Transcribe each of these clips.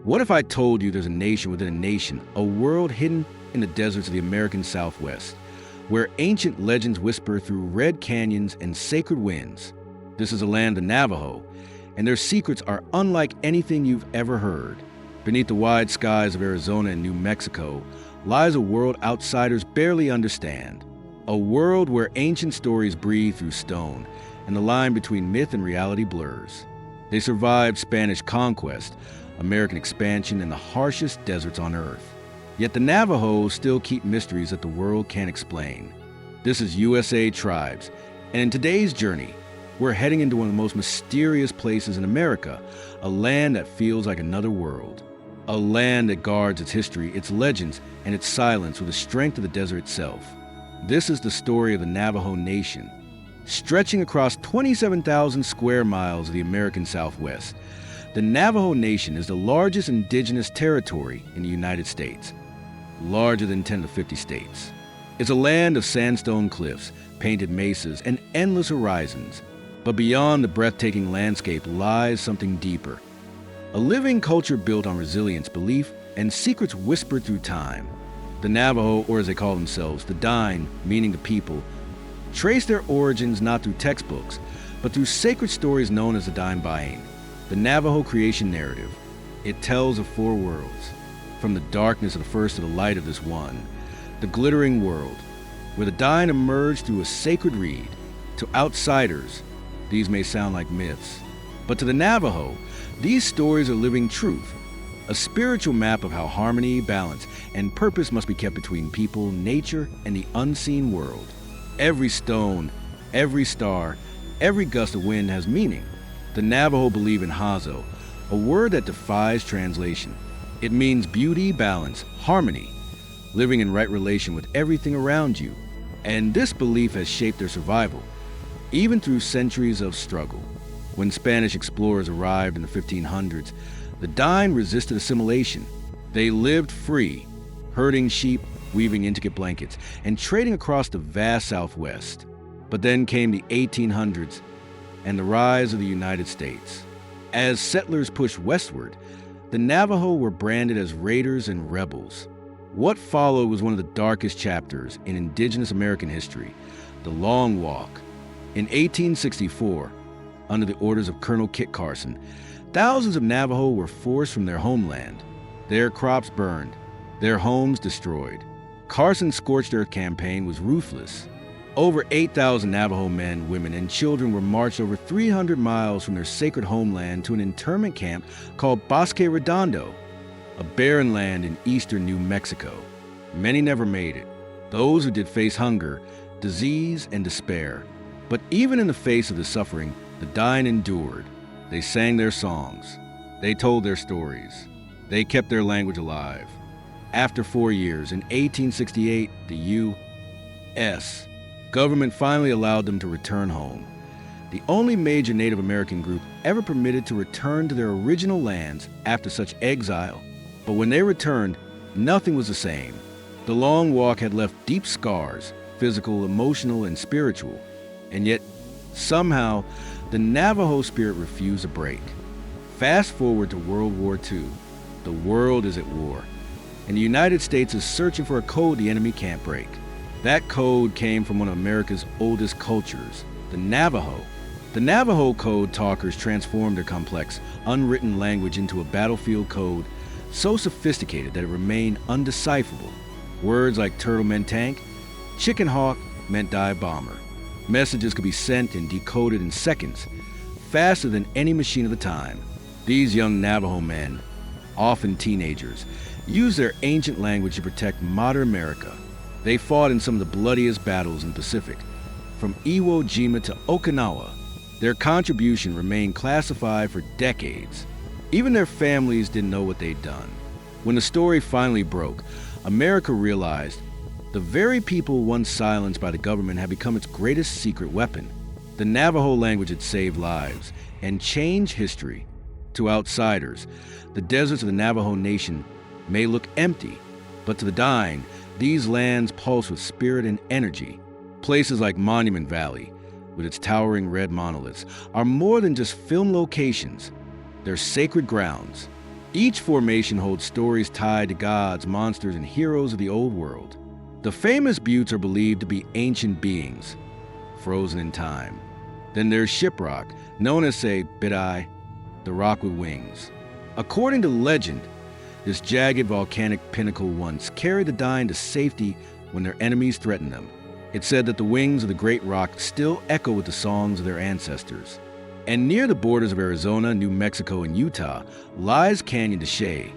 What if I told you there's a nation within a nation, a world hidden in the deserts of the American Southwest, where ancient legends whisper through red canyons and sacred winds? This is the land of Navajo, and their secrets are unlike anything you've ever heard. Beneath the wide skies of Arizona and New Mexico lies a world outsiders barely understand. A world where ancient stories breathe through stone, and the line between myth and reality blurs. They survived Spanish conquest, American expansion, and the harshest deserts on Earth. Yet the Navajo still keep mysteries that the world can't explain. This is USA Tribes, and in today's journey, we're heading into one of the most mysterious places in America, a land that feels like another world. A land that guards its history, its legends, and its silence with the strength of the desert itself. This is the story of the Navajo Nation, stretching across 27,000 square miles of the American Southwest. The Navajo Nation is the largest indigenous territory in the United States, larger than 10 to 50 states. It's a land of sandstone cliffs, painted mesas, and endless horizons. But beyond the breathtaking landscape lies something deeper. A living culture built on resilience, belief, and secrets whispered through time. The Navajo, or as they call themselves, the Dine, meaning the people, trace their origins not through textbooks, but through sacred stories known as the Dine Baying, the Navajo creation narrative. It tells of four worlds, from the darkness of the first to the light of this one, the glittering world, where the Dine emerged through a sacred reed. To outsiders, these may sound like myths, but to the Navajo, these stories are living truth, a spiritual map of how harmony, balance, and purpose must be kept between people, nature, and the unseen world. Every stone, every star, every gust of wind has meaning. The Navajo believe in Hazo, a word that defies translation. It means beauty, balance, harmony, living in right relation with everything around you. And this belief has shaped their survival, even through centuries of struggle. When Spanish explorers arrived in the 1500s, the Dine resisted assimilation. They lived free, herding sheep, weaving intricate blankets, and trading across the vast Southwest. But then came the 1800s and the rise of the United States. As settlers pushed westward, the Navajo were branded as raiders and rebels. What followed was one of the darkest chapters in indigenous American history, the Long Walk. In 1864, under the orders of Colonel Kit Carson, thousands of Navajo were forced from their homeland, their crops burned, their homes destroyed. Carson's scorched earth campaign was ruthless. Over 8,000 Navajo men, women, and children were marched over 300 miles from their sacred homeland to an internment camp called Bosque Redondo, a barren land in eastern New Mexico. Many never made it. Those who did face hunger, disease, and despair. But even in the face of the suffering, the Dine endured. They sang their songs. They told their stories. They kept their language alive. After 4 years, in 1868, the U.S. government finally allowed them to return home. The only major Native American group ever permitted to return to their original lands after such exile. But when they returned, nothing was the same. The Long Walk had left deep scars, physical, emotional, and spiritual. And yet, somehow, the Navajo spirit refused to break. Fast forward to World War II. The world is at war, and the United States is searching for a code the enemy can't break. That code came from one of America's oldest cultures, the Navajo. The Navajo code talkers transformed their complex, unwritten language into a battlefield code so sophisticated that it remained undecipherable. Words like turtle meant tank, chicken hawk meant dive bomber. Messages could be sent and decoded in seconds, faster than any machine of the time. These young Navajo men, often teenagers, used their ancient language to protect modern America. They fought in some of the bloodiest battles in the Pacific, from Iwo Jima to Okinawa. Their contribution remained classified for decades. Even their families didn't know what they'd done. When the story finally broke, America realized the very people once silenced by the government had become its greatest secret weapon. The Navajo language had saved lives and changed history. To outsiders, the deserts of the Navajo Nation may look empty, but to the Dine, these lands pulse with spirit and energy. Places like Monument Valley, with its towering red monoliths, are more than just film locations. They're sacred grounds. Each formation holds stories tied to gods, monsters, and heroes of the old world. The famous buttes are believed to be ancient beings, frozen in time. Then there's Shiprock, known as, say, Bidai, the rock with wings. According to legend, this jagged volcanic pinnacle once carried the dying to safety when their enemies threatened them. It's said that the wings of the great rock still echo with the songs of their ancestors. And near the borders of Arizona, New Mexico, and Utah lies Canyon de Chelly,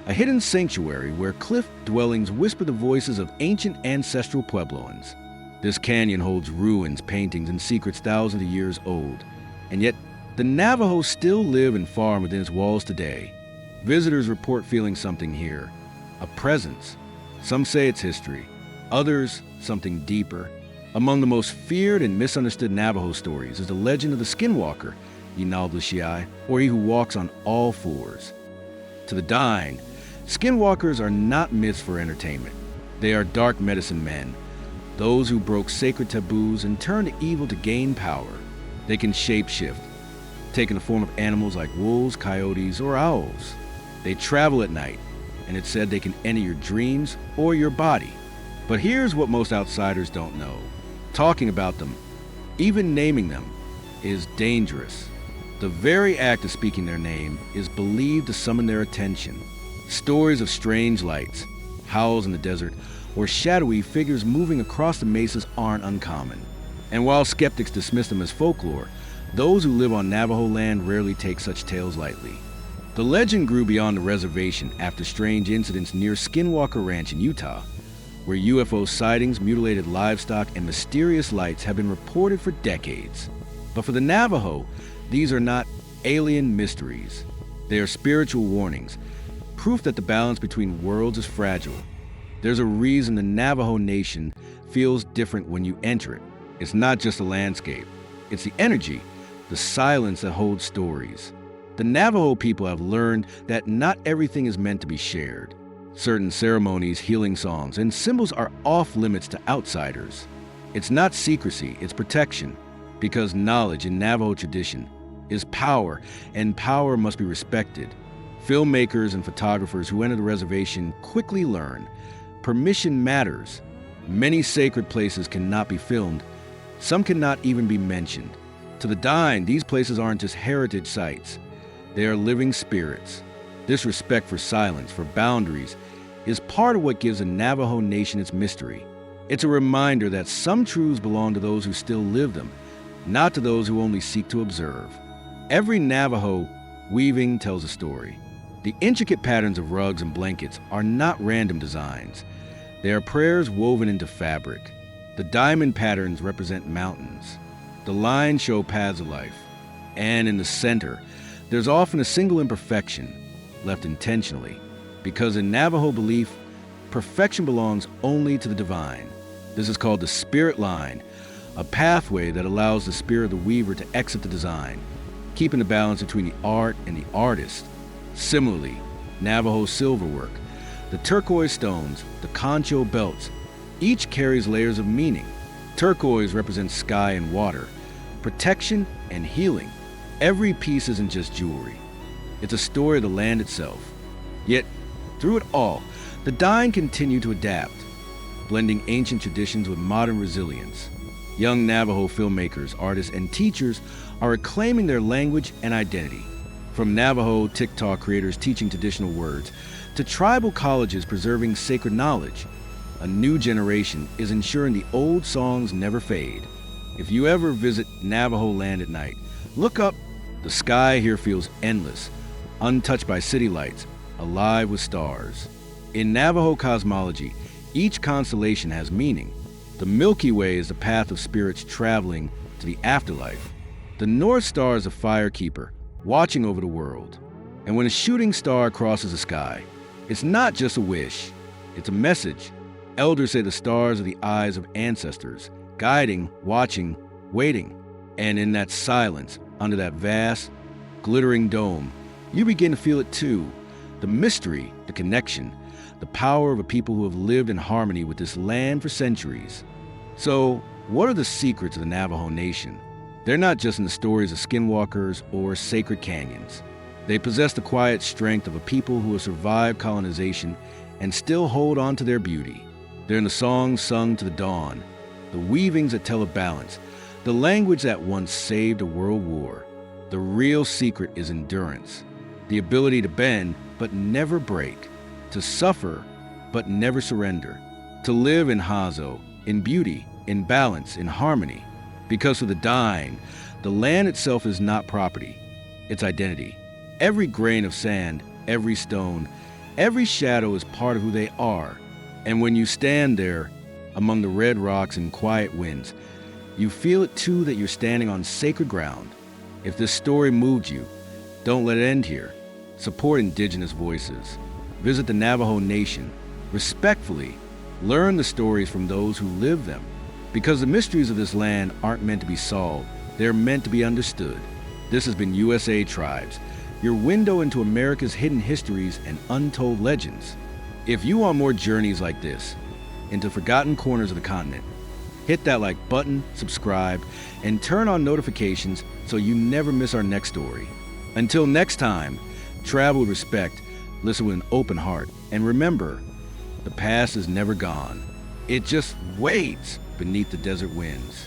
a hidden sanctuary where cliff dwellings whisper the voices of ancient ancestral Puebloans. This canyon holds ruins, paintings, and secrets thousands of years old. And yet, the Navajo still live and farm within its walls today. Visitors report feeling something here, a presence. Some say it's history, others something deeper. Among the most feared and misunderstood Navajo stories is the legend of the Skinwalker, Untold, or he who walks on all fours. To the dying, Skinwalkers are not myths for entertainment. They are dark medicine men, those who broke sacred taboos and turned evil to gain power. They can shapeshift, taking the form of animals like wolves, coyotes, or owls. They travel at night, and it's said they can enter your dreams or your body. But here's what most outsiders don't know. Talking about them, even naming them, is dangerous. The very act of speaking their name is believed to summon their attention. Stories of strange lights, howls in the desert, or shadowy figures moving across the mesas aren't uncommon. And while skeptics dismiss them as folklore, those who live on Navajo land rarely take such tales lightly. The legend grew beyond the reservation after strange incidents near Skinwalker Ranch in Utah, where UFO sightings, mutilated livestock, and mysterious lights have been reported for decades. But for the Navajo, these are not alien mysteries. They are spiritual warnings, proof that the balance between worlds is fragile. There's a reason the Navajo Nation feels different when you enter it. It's not just a landscape. It's the energy, the silence that holds stories. The Navajo people have learned that not everything is meant to be shared. Certain ceremonies, healing songs, and symbols are off limits to outsiders. It's not secrecy, it's protection, because knowledge in Navajo tradition is power, and power must be respected. Filmmakers and photographers who enter the reservation quickly learn permission matters. Many sacred places cannot be filmed. Some cannot even be mentioned. To the dying, these places aren't just heritage sites. They are living spirits. This respect for silence, for boundaries, is part of what gives the Navajo Nation its mystery. It's a reminder that some truths belong to those who still live them, not to those who only seek to observe. Every Navajo weaving tells a story. The intricate patterns of rugs and blankets are not random designs. They are prayers woven into fabric. The diamond patterns represent mountains. The lines show paths of life. And in the center, there's often a single imperfection, left intentionally, because in Navajo belief, perfection belongs only to the divine. This is called the spirit line, a pathway that allows the spirit of the weaver to exit the design, keeping the balance between the art and the artist. Similarly, Navajo silverwork, the turquoise stones, the concho belts, each carries layers of meaning. Turquoise represents sky and water, protection and healing. Every piece isn't just jewelry. It's a story of the land itself. Yet, through it all, the dying continue to adapt, blending ancient traditions with modern resilience. Young Navajo filmmakers, artists, and teachers are reclaiming their language and identity. From Navajo TikTok creators teaching traditional words to tribal colleges preserving sacred knowledge, a new generation is ensuring the old songs never fade. If you ever visit Navajo land at night, look up. The sky here feels endless, untouched by city lights, alive with stars. In Navajo cosmology, each constellation has meaning. The Milky Way is the path of spirits traveling to the afterlife. The North Star is a firekeeper, watching over the world. And when a shooting star crosses the sky, it's not just a wish, it's a message. Elders say the stars are the eyes of ancestors, guiding, watching, waiting. And in that silence, under that vast, glittering dome, you begin to feel it too. The mystery, the connection, the power of a people who have lived in harmony with this land for centuries. So, what are the secrets of the Navajo Nation? They're not just in the stories of skinwalkers or sacred canyons. They possess the quiet strength of a people who have survived colonization and still hold on to their beauty. They're in the songs sung to the dawn, the weavings that tell of balance, the language that once saved a world war. The real secret is endurance, the ability to bend but never break, to suffer but never surrender, to live in Hazo, in beauty, in balance, in harmony. Because for the dying, the land itself is not property, it's identity. Every grain of sand, every stone, every shadow is part of who they are. And when you stand there, among the red rocks and quiet winds, you feel it too that you're standing on sacred ground. If this story moved you, don't let it end here. Support indigenous voices. Visit the Navajo Nation. Respectfully, learn the stories from those who live them. Because the mysteries of this land aren't meant to be solved, they're meant to be understood. This has been USA Tribes, your window into America's hidden histories and untold legends. If you want more journeys like this, into forgotten corners of the continent, hit that like button, subscribe, and turn on notifications so you never miss our next story. Until next time, travel with respect, listen with an open heart, and remember, the past is never gone. It just waits beneath the desert winds.